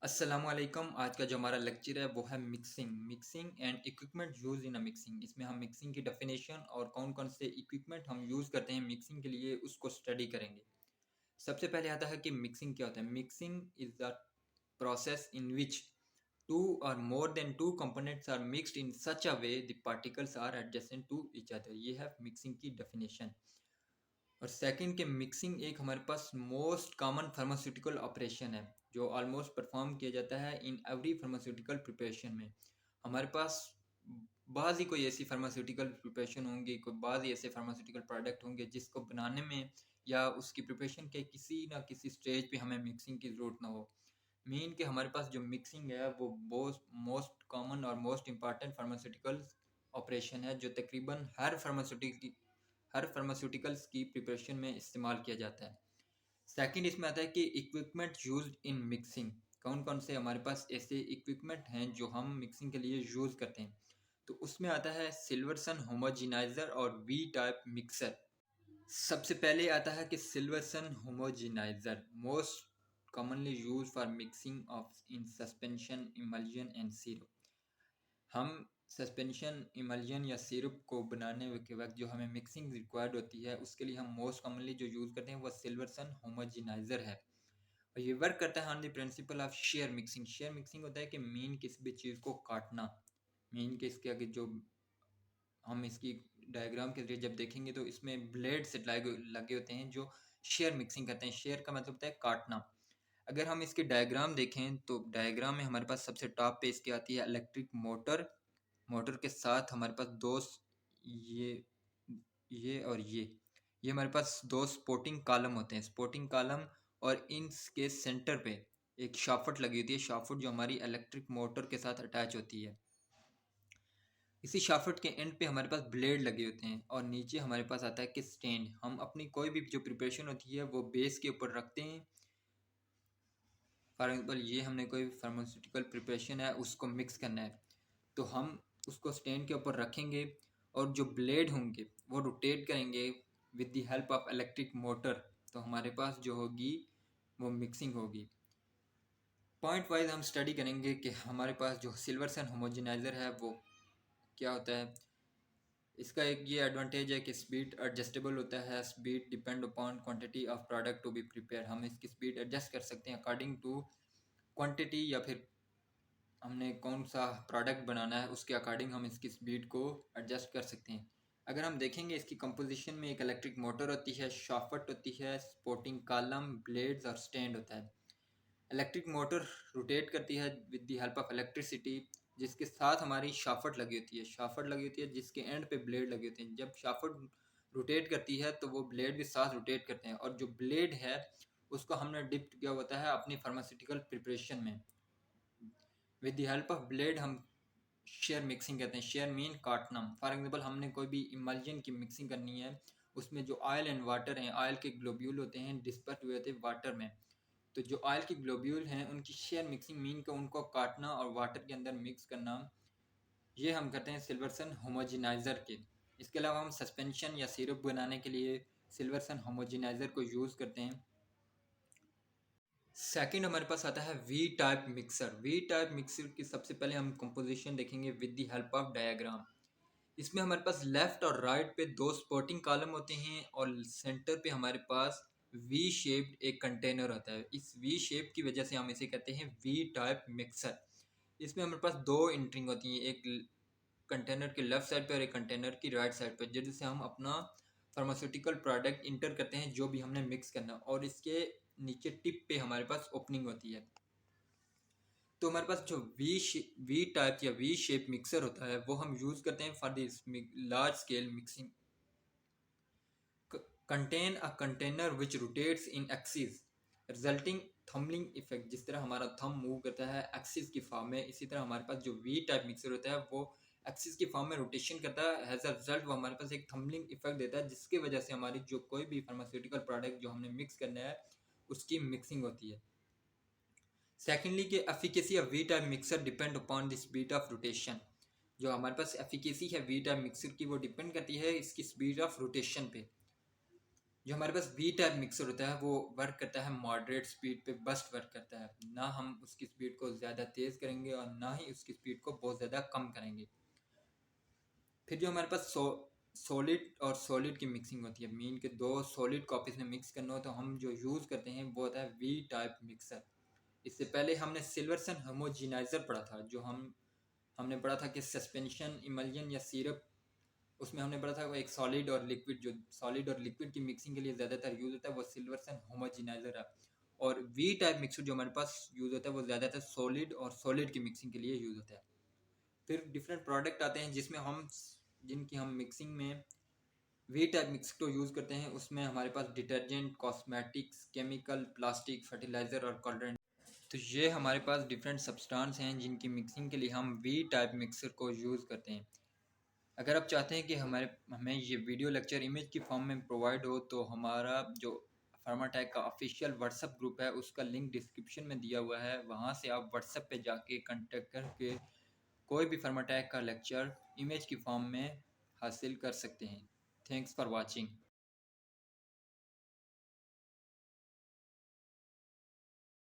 अस्सलाम वालेकुम। आज का जो हमारा लेक्चर है वो है mixing and equipment use in a mixing. इसमें हम मिक्सिंग की डेफिनेशन और कौन कौन से इक्विपमेंट हम यूज़ करते हैं मिक्सिंग के लिए उसको स्टडी करेंगे। सबसे पहले आता है कि मिक्सिंग क्या होता है। Mixing is the process in which two और more than two components are mixed in such a way the particles are adjacent to each other. ये है मिक्सिंग की डेफिनेशन। और सेकंड के मिक्सिंग एक हमारे पास मोस्ट कॉमन फार्मास्यूटिकल ऑपरेशन है जो ऑलमोस्ट परफॉर्म किया जाता है इन एवरी फार्मास्यूटिकल प्रिपरेशन में। हमारे पास बाज़ ही कोई ऐसी फार्मास्यूटिकल प्रिपरेशन होंगी, कोई बाज़ ही ऐसे फार्मास्यूटिकल प्रोडक्ट होंगे जिसको बनाने में या उसकी प्रिपरेशन के किसी ना किसी स्टेज पे हमें मिक्सिंग की ज़रूरत ना हो। मीन कि हमारे पास जो मिक्सिंग है वो मोस्ट कॉमन और मोस्ट इम्पॉर्टेंट फार्मास्यूटिकल ऑपरेशन है जो तकरीबन हर फार्मास्यूटिकल्स की प्रिपरेशन में इस्तेमाल किया जाता है। सेकंड इसमें आता है कि इक्विपमेंट यूज्ड इन मिक्सिंग। कौन कौन से हमारे पास ऐसे इक्विपमेंट हैं जो हम मिक्सिंग के लिए यूज़ करते हैं। तो उसमें आता है सिल्वरसन होमोजिनाइजर और वी टाइप मिक्सर। सबसे पहले आता है कि Silverson homogenizer most commonly use for mixing of in suspension emulsion and syrup. हम सस्पेंशन इमल्जन या सिरप को बनाने के वक्त जो हमें मिक्सिंग रिक्वायर्ड होती है उसके लिए हम मोस्ट कॉमनली जो यूज़ करते हैं वो सिल्वरसन होमोजिनाइजर है। और ये वर्क करता है on the principle of share mixing. Share mixing होता है कि मीन किसी भी चीज़ को काटना। मीन के इसके आगे जो हम इसकी डायग्राम के जरिए जब देखेंगे तो इसमें ब्लेड से लगे होते हैं जो शेयर मिक्सिंग करते हैं। शेयर का मतलब होता है काटना। अगर हम इसके डायग्राम देखें तो डायग्राम में हमारे पास सबसे टॉप पे इसकी आती है इलेक्ट्रिक मोटर। मोटर के साथ हमारे पास ये और ये हमारे पास दो स्पोर्टिंग कॉलम होते हैं। स्पोर्टिंग कॉलम और इनके सेंटर पे एक शाफ्ट लगी होती है। शाफ्ट जो हमारी इलेक्ट्रिक मोटर के साथ अटैच होती है। इसी शाफ्ट के एंड पे हमारे पास ब्लेड लगे होते हैं और नीचे हमारे पास आता है कि स्टैंड। हम अपनी कोई भी जो प्रिपरेशन होती है वो बेस के ऊपर रखते हैं। फॉर एग्जाम्पल ये हमने कोई फार्मास्यूटिकल प्रिपरेशन है उसको मिक्स करना है तो हम उसको स्टैंड के ऊपर रखेंगे और जो ब्लेड होंगे वो रोटेट करेंगे with the help of electric motor. तो हमारे पास जो होगी वो मिक्सिंग होगी। पॉइंट वाइज हम स्टडी करेंगे कि हमारे पास जो सिल्वरसन होमोजेनाइजर है वो क्या होता है। इसका एक ये एडवांटेज है कि स्पीड एडजस्टेबल होता है। Speed depend upon quantity of product to be prepare. हम इसकी स्पीड एडजस्ट कर सकते हैं अकॉर्डिंग टू क्वांटिटी या फिर हमने कौन सा प्रोडक्ट बनाना है उसके अकॉर्डिंग हम इसकी स्पीड को एडजस्ट कर सकते हैं। अगर हम देखेंगे इसकी कंपोजिशन में एक इलेक्ट्रिक मोटर होती है, शाफ्ट होती है, सपोर्टिंग कॉलम, ब्लेड्स और स्टैंड होता है। इलेक्ट्रिक मोटर रोटेट करती है with the help of electricity जिसके साथ हमारी शाफ्ट लगी होती है। शाफ्ट लगी होती है जिसके एंड पे ब्लेड लगे होते हैं। जब शाफ्ट रोटेट करती है तो वो ब्लेड भी साथ रोटेट करते हैं और जो ब्लेड है उसको हमने डिप्ट किया होता है अपनी फार्मास्यूटिकल प्रिपरेशन में। With the help of blade हम शेयर मिक्सिंग कहते हैं। शेयर मीन काटना। फॉर एग्जांपल हमने कोई भी इमल्जन की मिक्सिंग करनी है उसमें जो ऑयल एंड वाटर हैं, ऑयल के ग्लोब्यूल होते हैं डिस्पर्स हुए होते हैं वाटर में। तो जो ऑयल की ग्लोब्यूल हैं उनकी शेयर मिक्सिंग मीन का उनको काटना और वाटर के अंदर मिक्स करना। ये हम करते हैं सिल्वरसन होमोजिनाइजर के। इसके अलावा हम सस्पेंशन या सिरप बनाने के लिए सिल्वरसन होमोजिनाइजर को यूज़ करते हैं। सेकंड हमारे पास आता है V type mixer. V type mixer की सबसे पहले हम कंपोजिशन देखेंगे with the help of diagram. इसमें हमारे पास लेफ्ट और राइट पे दो सपोर्टिंग कॉलम होते हैं और सेंटर पे हमारे पास वी शेप्ड एक कंटेनर होता है। इस वी शेप की वजह से हम इसे कहते हैं वी टाइप मिक्सर। इसमें हमारे पास दो इंटरिंग होती हैं, एक कंटेनर के लेफ्ट साइड पे और एक कंटेनर की राइट साइड पे, जिससे हम अपना फार्मास्यूटिकल प्रोडक्ट इंटर करते हैं जो भी हमने मिक्स करना। और इसके नीचे टिप पे हमारे पास ओपनिंग होती है। तो हमारे पास जो वी टाइप या वी शेप मिक्सर होता है वो हम यूज़ करते हैं for this large scale mixing. Contain a container which rotates in axis resulting थम्बलिंग effect. जिस तरह हमारा थंब मूव करता है एक्सिस की फॉर्म में, इसी तरह हमारे पास जो वी टाइप मिक्सर होता है वो एक्सिस की फॉर्म में रोटेशन करता है। एज अ रिजल्ट वो हमारे पास एक थम्बलिंग इफेक्ट देता है जिसकी वजह से हमारी जो कोई भी फार्मास्यूटिकल प्रोडक्ट जो हमने मिक्स करना है उसकी मिक्सिंग होती है। सेकेंडली कि efficacy of V type mixer depend upon the speed of rotation. जो हमारे पास एफिकेसी है वी टाइप मिक्सर की वो डिपेंड करती है इसकी स्पीड ऑफ रोटेशन पे। जो हमारे पास वी टाइप मिक्सर होता है वो वर्क करता है मॉडरेट स्पीड पे, बस्ट वर्क करता है। ना हम उसकी स्पीड को ज़्यादा तेज़ करेंगे और ना ही उसकी स्पीड को बहुत ज़्यादा कम करेंगे। फिर जो हमारे पास सॉलिड और सॉलिड की मिक्सिंग होती है, मीन के दो सॉलिड को आपस में मिक्स करना हो तो हम जो यूज़ करते हैं वो होता है वी टाइप मिक्सर। इससे पहले हमने सिल्वर्सन होमोजेनाइजर पढ़ा था, जो हमने पढ़ा था कि सस्पेंशन, इमल्जन या सिरप, उसमें हमने पढ़ा था वो एक सॉलिड और लिक्विड, जो सॉलिड और लिक्विड की मिक्सिंग के लिए ज़्यादातर यूज़ होता है वो सिल्वर्सन होमोजेनाइजर है। और वी टाइप मिक्सर जो हमारे पास यूज़ होता है वो ज़्यादातर सॉलिड और सॉलिड की मिक्सिंग के लिए यूज़ होता है। फिर डिफरेंट प्रोडक्ट आते हैं जिनकी हम मिक्सिंग में वी टाइप मिक्स को यूज़ करते हैं। उसमें हमारे पास detergent, cosmetics, chemical, plastic, fertilizer और कलरेंट। तो ये हमारे पास डिफरेंट सब्सटेंस हैं जिनकी मिक्सिंग के लिए हम वी टाइप मिक्सर को यूज़ करते हैं। अगर आप चाहते हैं कि हमें ये वीडियो लेक्चर इमेज की फॉर्म में प्रोवाइड हो तो हमारा जो फार्माटेक का ऑफिशियल व्हाट्सएप ग्रुप है उसका लिंक डिस्क्रिप्शन में दिया हुआ है। वहाँ से आप व्हाट्सएप पे जाके कांटेक्ट करके कोई भी फार्माटेक का लेक्चर इमेज की फॉर्म में हासिल कर सकते हैं। Thanks for watching.